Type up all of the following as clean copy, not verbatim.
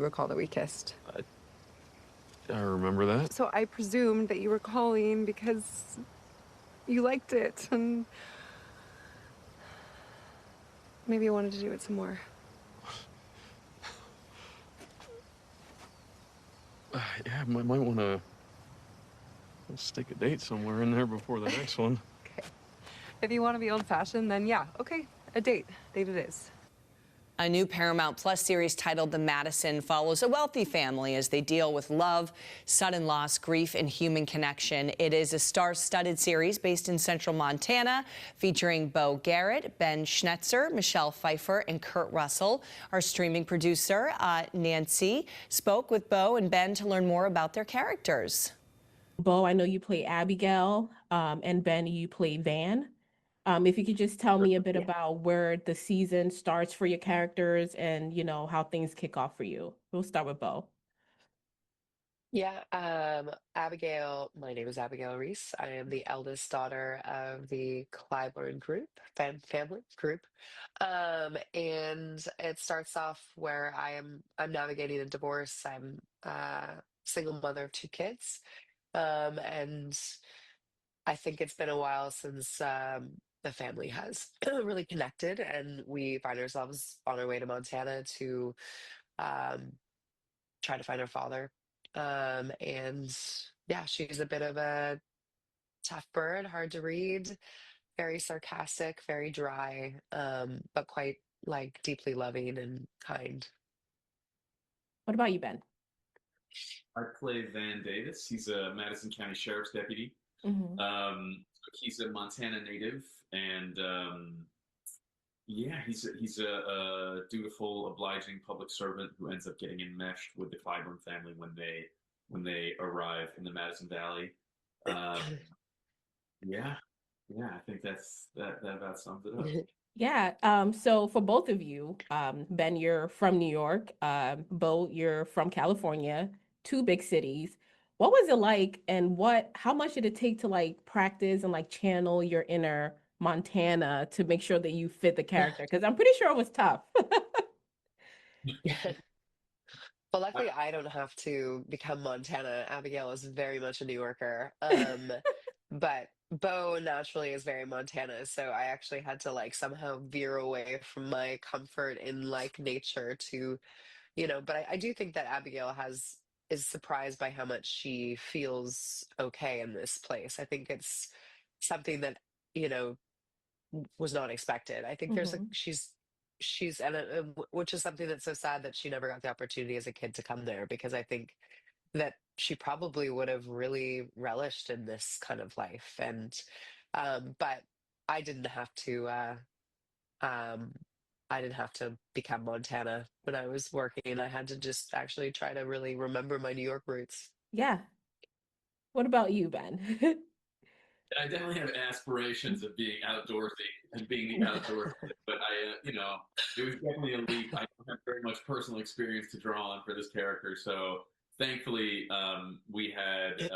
recall that we kissed. I remember that. So I presumed that you were calling because you liked it, and maybe you wanted to do it some more. Yeah, I might want to stick a date somewhere in there before the next one. Okay. If you want to be old-fashioned, then yeah, okay, a date. Date it is. A new Paramount Plus series titled The Madison follows a wealthy family as they deal with love, sudden loss, grief, and human connection. It is a star-studded series based in central Montana, featuring Bo Garrett, Ben Schnetzer, Michelle Pfeiffer, and Kurt Russell. Our streaming producer, Nancy, spoke with Bo and Ben to learn more about their characters. Bo, I know you play Abigail, and Ben, you play Van. If you could just tell me a bit about where the season starts for your characters and, how things kick off for you. We'll start with Bo. Yeah, Abigail, my name is Abigail Reese. I am the eldest daughter of the Clyburn group, family group. And it starts off where I'm navigating a divorce. I'm a single mother of two kids. And I think it's been a while since the family has really connected, and we find ourselves on our way to Montana to um, try to find our father. And yeah, she's a bit of a tough bird, hard to read, very sarcastic, very dry, but quite like deeply loving and kind. What about you, Ben? I play Van Davis. He's a Madison County Sheriff's deputy. Mm-hmm. He's a Montana native, and yeah, he's a dutiful, obliging public servant who ends up getting enmeshed with the Clyburn family when they arrive in the Madison Valley. Yeah, I think that about sums it up. Yeah. So for both of you, Ben, you're from New York. Bo, you're from California, two big cities. What was it like, and how much did it take to like practice and like channel your inner Montana to make sure that you fit the character? Because I'm pretty sure it was tough. Well, luckily, I don't have to become Montana. Abigail is very much a New Yorker. But Bo naturally is very Montana, so I actually had to like somehow veer away from my comfort in like nature to, but I do think that Abigail is surprised by how much she feels okay in this place. I think it's something that, you know, was not expected. I think Mm-hmm. she's which is something that's so sad that she never got the opportunity as a kid to come there, because I think that she probably would have really relished in this kind of life. And but I didn't have to um I didn't have to become Montana when I was working. I had to just actually try to really remember my New York roots. Yeah. What about you, Ben? I definitely have aspirations of being outdoorsy and being the outdoorsy, but it was definitely a leap. I don't have very much personal experience to draw on for this character, so thankfully we had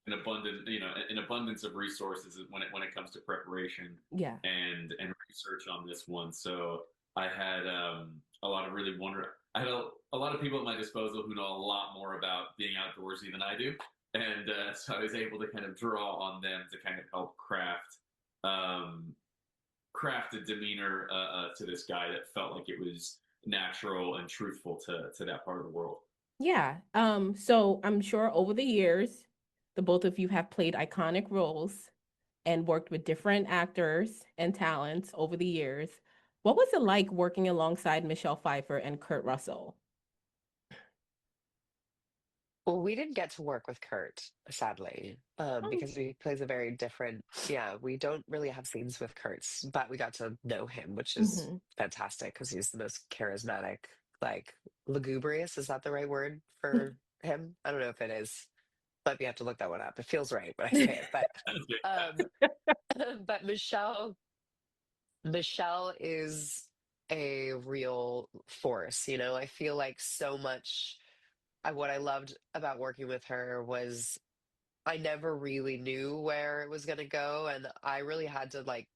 an abundance of resources when it comes to preparation Yeah. and research on this one. So I had a lot of I had a lot of people at my disposal who know a lot more about being outdoorsy than I do. And so I was able to kind of draw on them to kind of help craft a demeanor to this guy that felt like it was natural and truthful to that part of the world. Yeah. So I'm sure over the years, the both of you have played iconic roles and worked with different actors and talents over the years. What was it like working alongside Michelle Pfeiffer and Kurt Russell? Well, we didn't get to work with Kurt, sadly, Oh. because he plays a very different. Yeah, we don't really have scenes with Kurt, but we got to know him, which is Mm-hmm. fantastic because he's the most charismatic, like lugubrious. Is that the right word for him? I don't know if it is. Might be have to look that one up. It feels right when I say it, but Michelle is a real force. I feel like so much. What I loved about working with her was I never really knew where it was going to go, and I really had to like